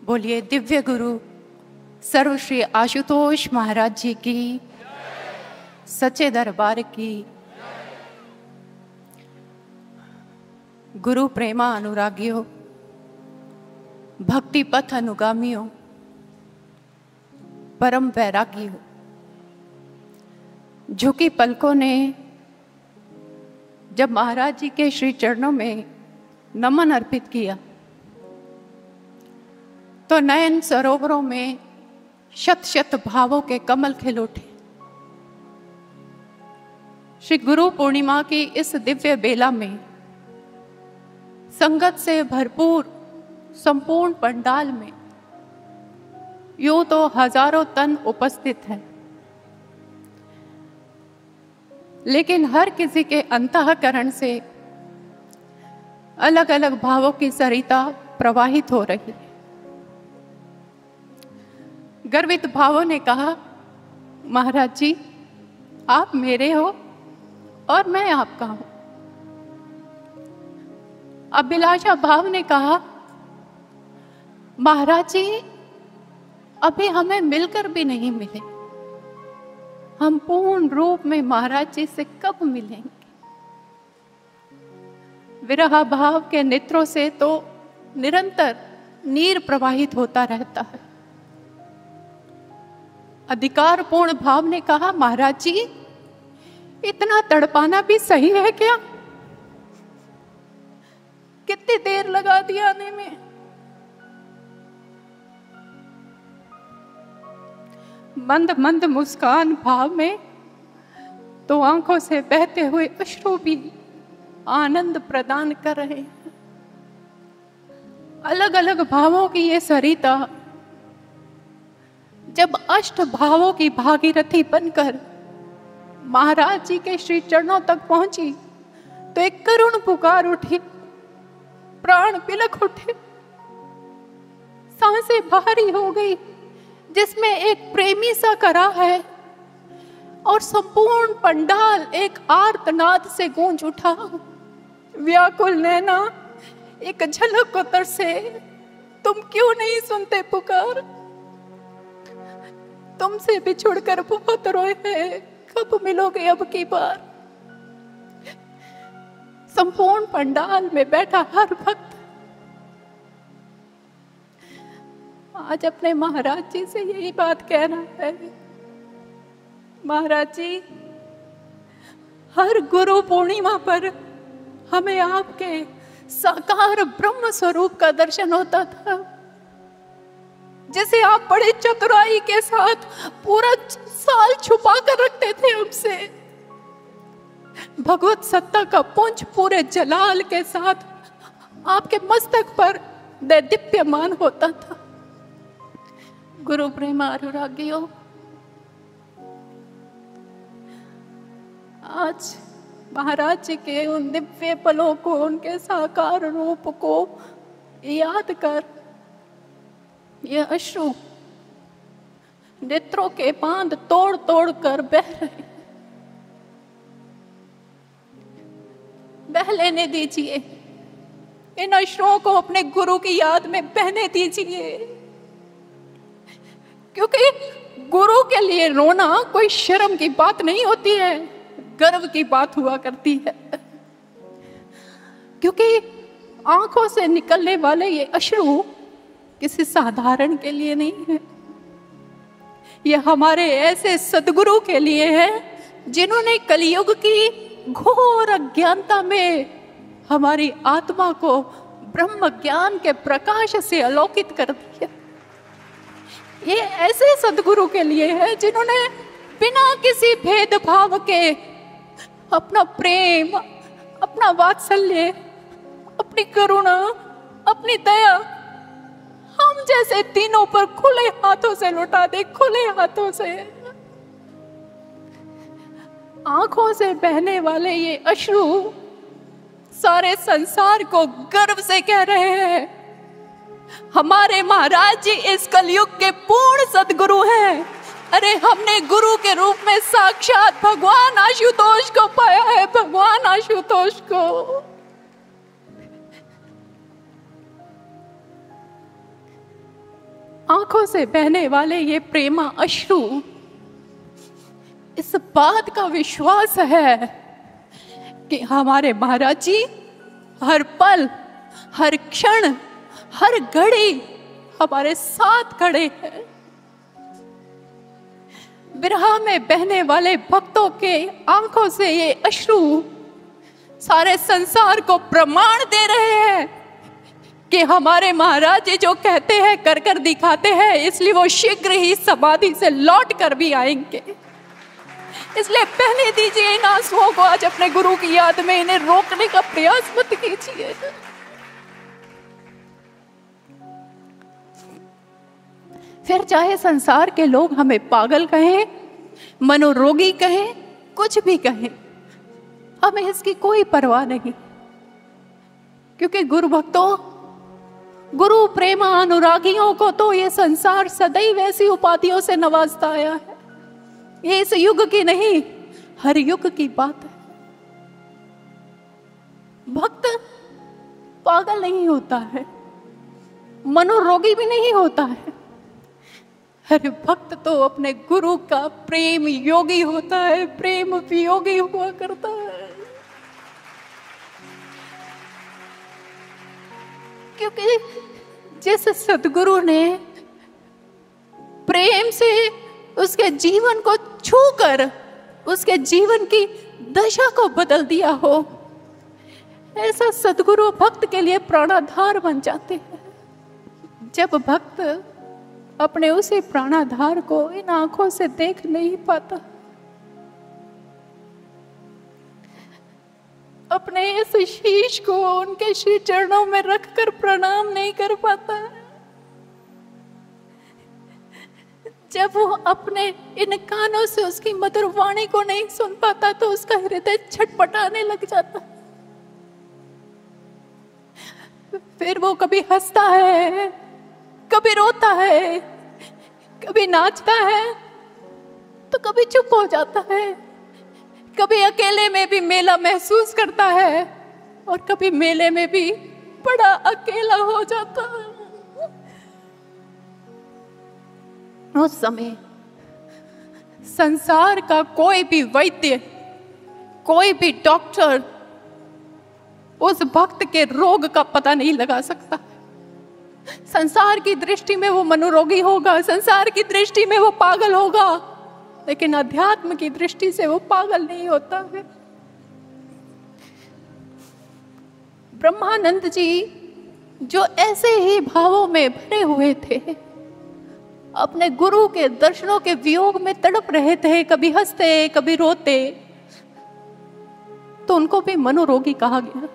बोलिए दिव्य गुरु सर्वश्री आशुतोष महाराज जी की, सच्चे दरबार की। गुरु प्रेमा अनुरागियों, भक्ति पथ अनुगामियों, परम वैरागियों, झुकी पलकों ने जब महाराज जी के श्री चरणों में नमन अर्पित किया तो नयन सरोवरों में शत शत भावों के कमल खिल उठे। श्री गुरु पूर्णिमा की इस दिव्य बेला में संगत से भरपूर संपूर्ण पंडाल में यूं तो हजारों तन उपस्थित हैं, लेकिन हर किसी के अंतःकरण से अलग अलग भावों की सरिता प्रवाहित हो रही है। गर्वित भावों ने कहा, महाराज जी आप मेरे हो और मैं आपका हूं। अभिलाषा भाव ने कहा, महाराज जी अभी हमें मिलकर भी नहीं मिले, हम पूर्ण रूप में महाराज जी से कब मिलेंगे। विरह भाव के नेत्रों से तो निरंतर नीर प्रवाहित होता रहता है। अधिकारपूर्ण भाव ने कहा, महाराज जी इतना तड़पाना भी सही है क्या? कितनी देर लगा दी आने में। मंद मंद मुस्कान भाव में तो आंखों से बहते हुए अश्रु भी आनंद प्रदान कर रहे हैं। अलग अलग भावों की ये सरिता जब अष्ट भावों की भागीरथी बनकर महाराज जी के श्री चरणों तक पहुंची तो एक करुण पुकार उठी, प्राण पिलक उठे, सांसें भारी हो गई, जिसमें एक प्रेमी सा करा है और संपूर्ण पंडाल एक आर्तनाद से गूंज उठा। व्याकुल नैना एक झलक को तरसे, तुम क्यों नहीं सुनते पुकार? तुमसे बिछुड़कर बहुत रोए हैं, कब मिलोगे अब की बार? संपूर्ण पंडाल में बैठा हर भक्त आज अपने महाराज जी से यही बात कह रहा है, महाराज जी हर गुरु पूर्णिमा पर हमें आपके साकार ब्रह्म स्वरूप का दर्शन होता था, जिसे आप बड़े चतुराई के साथ पूरा साल छुपा कर रखते थे हमसे। भगवत सत्ता का पुंज पूरे जलाल के साथ आपके मस्तक पर दैदीप्यमान होता था। गुरु प्रेमा अनुरागियों, आज महाराज जी के उन दिव्य पलों को, उनके साकार रूप को याद कर ये अश्रु नेत्रों के बांध तोड़ तोड़ कर बह रहे। बह लेने दीजिए, इन अश्रुओं को अपने गुरु की याद में बहने दीजिए, क्योंकि गुरु के लिए रोना कोई शर्म की बात नहीं होती है, गर्व की बात हुआ करती है। क्योंकि आंखों से निकलने वाले ये अश्रु किसी साधारण के लिए नहीं है, ये हमारे ऐसे सदगुरु के लिए है जिन्होंने कलयुग की घोर अज्ञानता में हमारी आत्मा को ब्रह्म ज्ञान के प्रकाश से आलोकित कर दिया। ये ऐसे सदगुरु के लिए है जिन्होंने बिना किसी भेदभाव के अपना प्रेम, अपना वात्सल्य, अपनी करुणा, अपनी दया हम जैसे तीनों पर खुले हाथों से लौटा दे, खुले हाथों से। आंखों से बहने वाले ये अश्रु सारे संसार को गर्व से कह रहे हैं, हमारे महाराज जी इस कलयुग के पूर्ण सदगुरु हैं। अरे हमने गुरु के रूप में साक्षात भगवान आशुतोष को पाया है, भगवान आशुतोष को। आंखों से बहने वाले ये प्रेमा अश्रु इस बात का विश्वास है कि हमारे महाराज जी हर पल, हर क्षण, हर घड़ी हमारे साथ खड़े हैं। विरह में बहने वाले भक्तों के आंखों से ये अश्रु सारे संसार को प्रमाण दे रहे हैं कि हमारे महाराज जी जो कहते हैं कर कर दिखाते हैं, इसलिए वो शीघ्र ही समाधि से लौट कर भी आएंगे। इसलिए पहले दीजिए इन आंसुओं को आज अपने गुरु की याद में, इन्हें रोकने का प्रयास मत कीजिए। फिर चाहे संसार के लोग हमें पागल कहें, मनोरोगी कहें, कुछ भी कहें, हमें इसकी कोई परवाह नहीं, क्योंकि गुरु भक्तों, गुरु प्रेमा अनुरागियों को तो ये संसार सदैव ऐसी उपाधियों से नवाजता आया है। ये इस युग की नहीं, हर युग की बात है। भक्त पागल नहीं होता है, मनोरोगी भी नहीं होता है। हर भक्त तो अपने गुरु का प्रेम योगी होता है, प्रेम वियोगी हुआ करता है। क्योंकि जिस सद्गुरु ने प्रेम से उसके जीवन को छूकर उसके जीवन की दशा को बदल दिया हो, ऐसा सद्गुरु भक्त के लिए प्राणाधार बन जाते हैं। जब भक्त अपने उसी प्राणाधार को इन आंखों से देख नहीं पाता, अपने इस शीश को उनके श्री चरणों में रखकर प्रणाम नहीं कर पाता, जब वो अपने इन कानों से उसकी मधुर वाणी को नहीं सुन पाता, तो उसका हृदय छटपटाने लग जाता। फिर वो कभी हंसता है, कभी रोता है, कभी नाचता है, तो कभी चुप हो जाता है, कभी अकेले में भी मेला महसूस करता है और कभी मेले में भी बड़ा अकेला हो जाता है। उस समय संसार का कोई भी वैद्य, कोई भी डॉक्टर उस भक्त के रोग का पता नहीं लगा सकता। संसार की दृष्टि में वो मनोरोगी होगा, संसार की दृष्टि में वो पागल होगा, लेकिन अध्यात्म की दृष्टि से वो पागल नहीं होता है। ब्रह्मानंद जी जो ऐसे ही भावों में भरे हुए थे, अपने गुरु के दर्शनों के वियोग में तड़प रहे थे, कभी हंसते कभी रोते, तो उनको भी मनोरोगी कहा गया।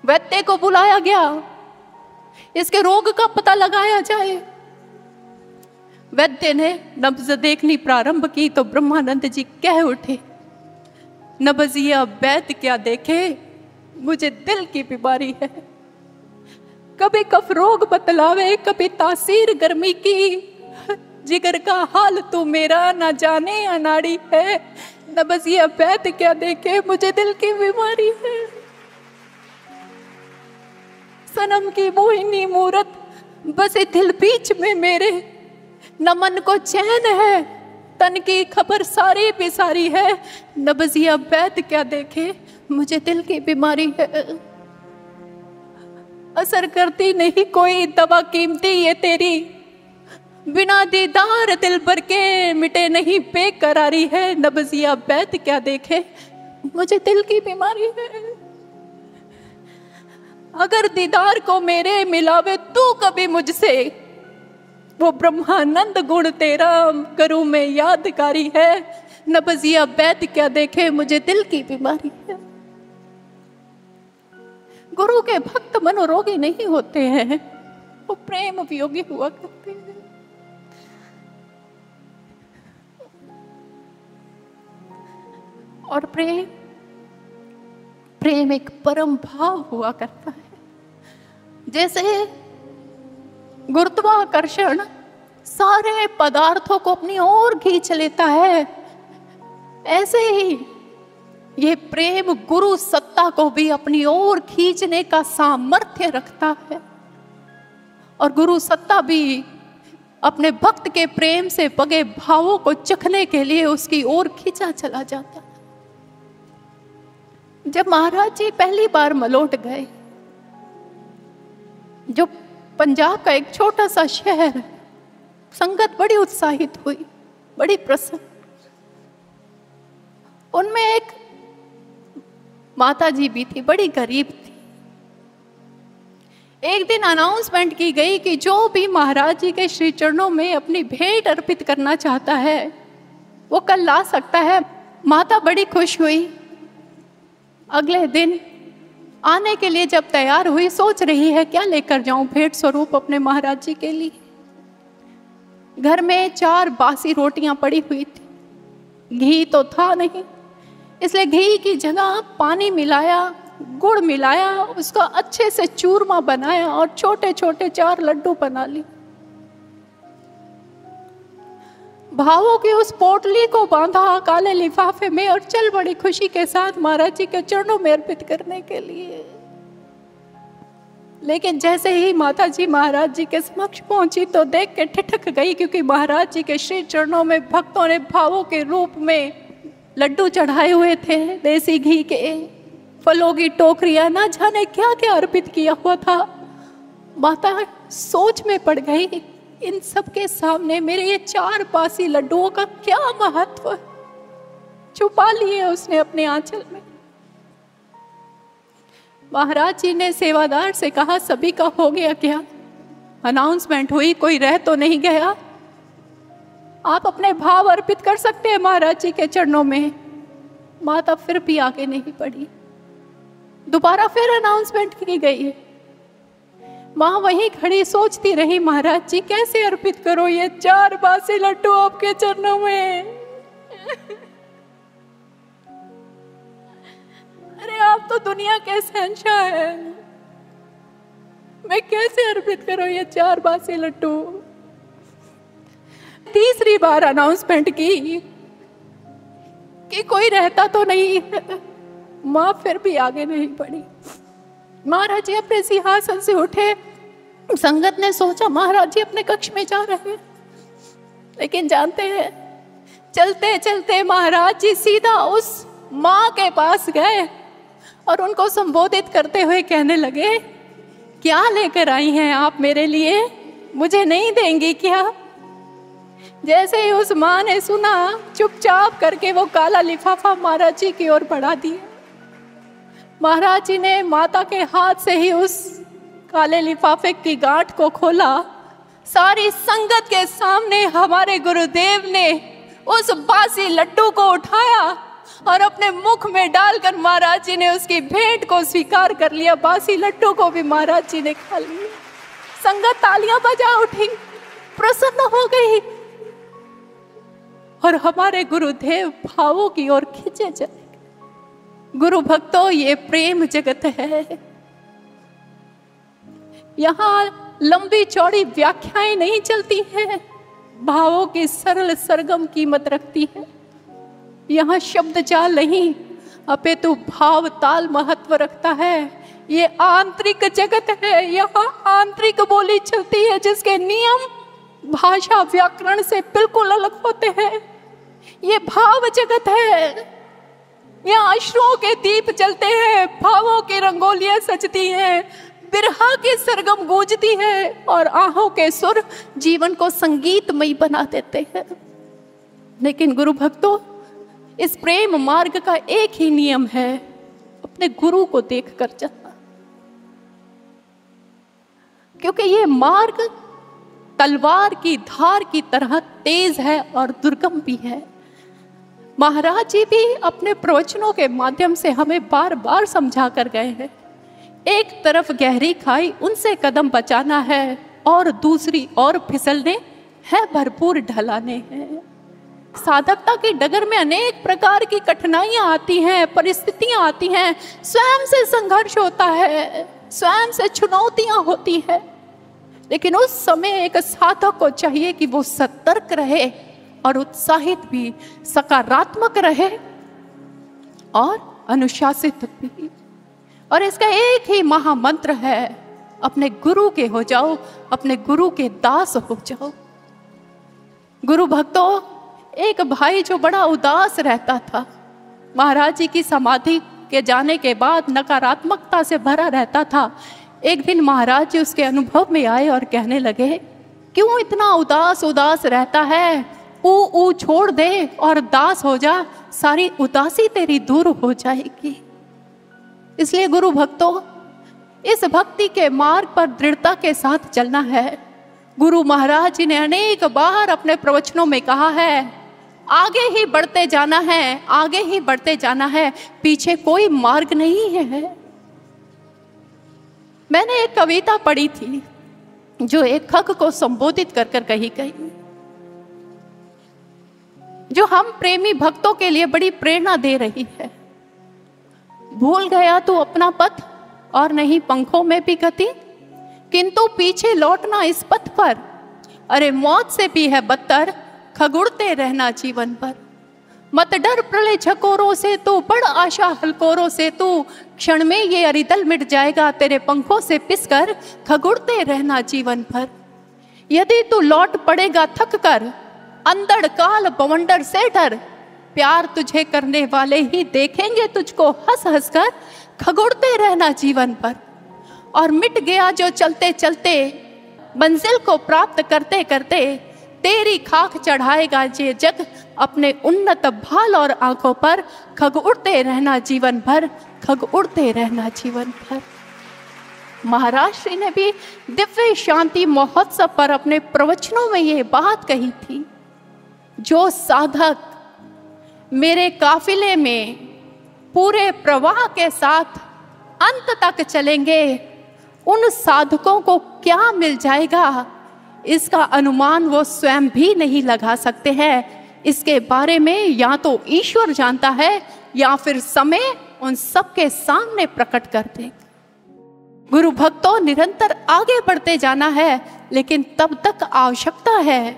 वैद्य को बुलाया गया, इसके रोग का पता लगाया जाए। वैद्य ने नब्ज देखनी प्रारंभ की तो ब्रह्मानंद जी कह उठे, नब्जिया वैद्य क्या देखे, मुझे दिल की बीमारी है। कभी कफ रोग बतलावे, कभी तासीर गर्मी की, जिगर का हाल तू मेरा ना जाने अनाड़ी है। नब्जिया वैद्य क्या देखे, मुझे दिल की बीमारी है। सनम की मोहिनी मूरत बसे दिल बीच में मेरे, न मन को चैन है, तन की खबर सारी बेसारी है। नब्जिया वैद्य क्या देखे, मुझे दिल की बीमारी है। असर करती नहीं कोई दवा कीमती ये तेरी, बिना दीदार दिल भर के मिटे नहीं बेकरारी है। नब्जिया वैद्य क्या देखे, मुझे दिल की बीमारी है। अगर दीदार को मेरे मिलावे तू कभी मुझसे, वो ब्रह्मानंद गुण तेरा करूं मैं यादगारी है। नब्जिया वैद्य क्या देखे, मुझे दिल की बीमारी है। गुरु के भक्त मनोरोगी नहीं होते हैं, वो प्रेम वियोगी हुआ करते हैं। और प्रेम एक परम भाव हुआ करता है। जैसे गुरुत्वाकर्षण सारे पदार्थों को अपनी ओर खींच लेता है, ऐसे ही ये प्रेम गुरु सत्ता को भी अपनी ओर खींचने का सामर्थ्य रखता है। और गुरु सत्ता भी अपने भक्त के प्रेम से पगे भावों को चखने के लिए उसकी ओर खींचा चला जाता। जब महाराज जी पहली बार मलोट गए, जो पंजाब का एक छोटा सा शहर, संगत बड़ी उत्साहित हुई, बड़ी प्रसन्न। उनमें एक माता जी भी थी, बड़ी गरीब थी। एक दिन अनाउंसमेंट की गई कि जो भी महाराज जी के श्री चरणों में अपनी भेंट अर्पित करना चाहता है वो कल ला सकता है। माता बड़ी खुश हुई। अगले दिन आने के लिए जब तैयार हुई, सोच रही है क्या लेकर जाऊं भेंट स्वरूप अपने महाराज जी के लिए। घर में 4 बासी रोटियां पड़ी हुई थी, घी तो था नहीं, इसलिए घी की जगह पानी मिलाया, गुड़ मिलाया, उसका अच्छे से चूरमा बनाया और छोटे छोटे 4 लड्डू बना लिए। भावों की उस पोटली को बांधा काले लिफाफे में और चल बड़ी खुशी के साथ महाराज जी के चरणों में अर्पित करने के लिए। लेकिन जैसे ही माता जी महाराज जी के समक्ष पहुंची तो देख के ठिठक गई, क्योंकि महाराज जी के श्री चरणों में भक्तों ने भावों के रूप में लड्डू चढ़ाए हुए थे, देसी घी के, फलों की टोकरियां, ना जाने क्या क्या अर्पित किया हुआ था। माता सोच में पड़ गई, इन सब के सामने मेरे ये 4 बासी लड्डुओं का क्या महत्व। छुपा लिए उसने अपने आंचल में। महाराज जी ने सेवादार से कहा, सभी का हो गया क्या? अनाउंसमेंट हुई, कोई रह तो नहीं गया? आप अपने भाव अर्पित कर सकते हैं महाराज जी के चरणों में। माता फिर भी आगे नहीं बढ़ी। दोबारा फिर अनाउंसमेंट की गई। माँ वहीं खड़ी सोचती रही, महाराज जी कैसे अर्पित करो ये 4 बासी लड्डू आपके चरणों में। अरे आप तो दुनिया के शहंशाह हैं, मैं कैसे अर्पित करूं ये 4 बासी लड्डू। तीसरी बार अनाउंसमेंट की कि कोई रहता तो नहीं। माँ फिर भी आगे नहीं बढ़ी। महाराज जी अपने सिंहासन से उठे। संगत ने सोचा महाराज जी अपने कक्ष में जा रहे हैं, लेकिन जानते हैं चलते चलते महाराज जी सीधा उस माँ के पास गए और उनको संबोधित करते हुए कहने लगे, क्या लेकर आई हैं आप मेरे लिए, मुझे नहीं देंगी क्या? जैसे ही उस माँ ने सुना, चुपचाप करके वो काला लिफाफा महाराज जी की ओर बढ़ा दिया। महाराज जी ने माता के हाथ से ही उस काले लिफाफे की गांठ को खोला। सारी संगत के सामने हमारे गुरुदेव ने उस बासी लड्डू को उठाया और अपने मुख में डालकर महाराज जी ने उसकी भेंट को स्वीकार कर लिया। बासी लड्डू को भी महाराज जी ने खा लिया। संगत तालियां बजा उठी, प्रसन्न हो गई और हमारे गुरुदेव भावों की ओर खींचे चले। गुरु भक्तों, ये प्रेम जगत है। यहाँ लंबी चौड़ी व्याख्याएं नहीं चलती हैं, भावों की सरल सरगम कीमत रखती है। यहाँ शब्द चाल नहीं, अपितु भाव ताल महत्व रखता है। ये आंतरिक जगत है। यहाँ आंतरिक बोली चलती है, जिसके नियम भाषा व्याकरण से बिल्कुल अलग होते हैं। ये भाव जगत है। यहाँ अश्रुओं के दीप जलते हैं, भावों की रंगोलियां सजती हैं, बिरहा की सरगम गूंजती है और आहों के सुर जीवन को संगीतमय बना देते हैं। लेकिन गुरु भक्तों, इस प्रेम मार्ग का एक ही नियम है, अपने गुरु को देखकर चलना। क्योंकि ये मार्ग तलवार की धार की तरह तेज है और दुर्गम भी है। महाराज जी भी अपने प्रवचनों के माध्यम से हमें बार बार समझा कर गए हैं। एक तरफ गहरी खाई, उनसे कदम बचाना है, और दूसरी ओर फिसलने है भरपूर ढलाने हैं। साधकता की डगर में अनेक प्रकार की कठिनाइयां आती हैं, परिस्थितियां आती हैं, स्वयं से संघर्ष होता है, स्वयं से चुनौतियां होती है। लेकिन उस समय एक साधक को चाहिए कि वो सतर्क रहे और उत्साहित भी, सकारात्मक रहे और अनुशासित भी। और इसका एक ही महामंत्र है, अपने गुरु के हो जाओ, अपने गुरु के दास हो जाओ। गुरु भक्तों, एक भाई जो बड़ा उदास रहता था, महाराज जी की समाधि के जाने के बाद नकारात्मकता से भरा रहता था, एक दिन महाराज जी उसके अनुभव में आए और कहने लगे, क्यों इतना उदास उदास रहता है, ऊ छोड़ दे और दास हो जा, सारी उदासी तेरी दूर हो जाएगी। इसलिए गुरु भक्तों, इस भक्ति के मार्ग पर दृढ़ता के साथ चलना है। गुरु महाराज जी ने अनेक बार अपने प्रवचनों में कहा है, आगे ही बढ़ते जाना है, आगे ही बढ़ते जाना है, पीछे कोई मार्ग नहीं है। मैंने एक कविता पढ़ी थी जो एक खग को संबोधित कर कर कही गई, जो हम प्रेमी भक्तों के लिए बड़ी प्रेरणा दे रही है। भूल गया तू अपना पथ और नहीं पंखों में भी गति, किंतु पीछे लौटना इस पथ पर, अरे मौत से भी है बदतर, खगुड़ते रहना जीवन पर। मत डर प्रलय झकोरों से तू, बड़ आशा हलकोरों से तू, क्षण में ये अरिदल मिट जाएगा, तेरे पंखों से पिसकर खगुड़ते रहना जीवन भर। यदि तू लौट पड़ेगा थक कर, अंधड़ काल बवंडर से डर, प्यार तुझे करने वाले ही देखेंगे तुझको हंस हंस कर, खगुड़ते रहना जीवन पर। और मिट गया जो चलते चलते, मंजिल को प्राप्त करते करते, तेरी खाक चढ़ाएगा ये जग अपने उन्नत भाल और आंखों पर, खग उड़ते रहना जीवन भर, खग उड़ते रहना जीवन भर। महाराज श्री ने भी दिव्य शांति महोत्सव पर अपने प्रवचनों में ये बात कही थी, जो साधक मेरे काफिले में पूरे प्रवाह के साथ अंत तक चलेंगे, उन साधकों को क्या मिल जाएगा, इसका अनुमान वो स्वयं भी नहीं लगा सकते हैं। इसके बारे में या तो ईश्वर जानता है या फिर समय उन सबके सामने प्रकट कर देगा। गुरु भक्तों, निरंतर आगे बढ़ते जाना है, लेकिन तब तक आवश्यकता है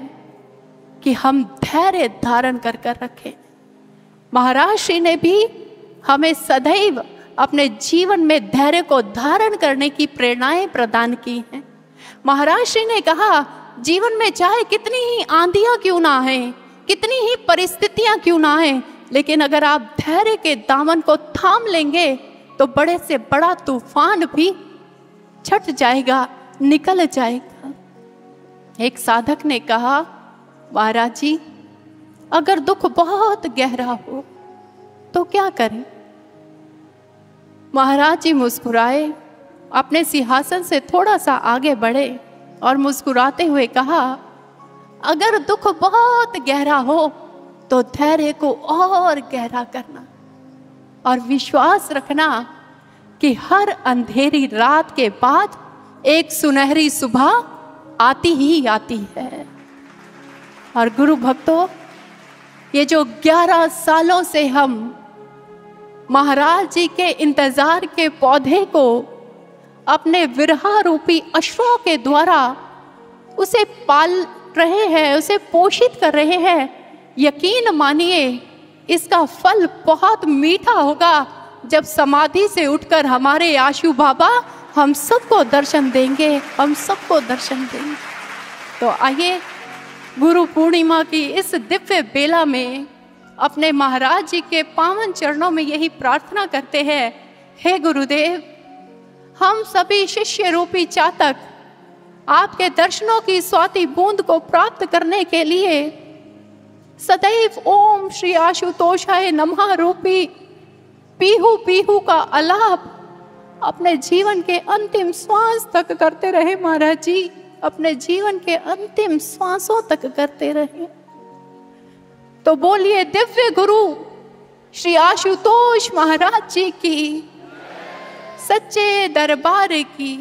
कि हम धैर्य धारण कर कर रखें। महाराज श्री ने भी हमें सदैव अपने जीवन में धैर्य को धारण करने की प्रेरणाएं प्रदान की हैं। महाराज श्री ने कहा, जीवन में चाहे कितनी ही आंधियां क्यों ना आए, कितनी ही परिस्थितियां क्यों ना आए, लेकिन अगर आप धैर्य के दामन को थाम लेंगे तो बड़े से बड़ा तूफान भी छट जाएगा, निकल जाएगा। एक साधक ने कहा, महाराज जी, अगर दुख बहुत गहरा हो तो क्या करें? महाराज जी मुस्कुराए, अपने सिंहासन से थोड़ा सा आगे बढ़े और मुस्कुराते हुए कहा, अगर दुख बहुत गहरा हो तो धैर्य को और गहरा करना और विश्वास रखना कि हर अंधेरी रात के बाद एक सुनहरी सुबह आती ही आती है। और गुरु भक्तों, ये जो 11 सालों से हम महाराज जी के इंतजार के पौधे को अपने विरह रूपी अश्रुओं के द्वारा उसे पाल रहे हैं, उसे पोषित कर रहे हैं, यकीन मानिए इसका फल बहुत मीठा होगा जब समाधि से उठकर हमारे आशु बाबा हम सबको दर्शन देंगे, हम सबको दर्शन देंगे। तो आइए गुरु पूर्णिमा की इस दिव्य बेला में अपने महाराज जी के पावन चरणों में यही प्रार्थना करते हैं, हे गुरुदेव, हम सभी शिष्य रूपी चातक आपके दर्शनों की स्वाति बूंद को प्राप्त करने के लिए सदैव ओम श्री आशुतोषाय नमः रूपी पीहू पीहू का अलाप अपने जीवन के अंतिम श्वास तक करते रहे। महाराज जी अपने जीवन के अंतिम श्वासों तक करते रहे। तो बोलिए दिव्य गुरु श्री आशुतोष महाराज जी की, सच्चे दरबार की।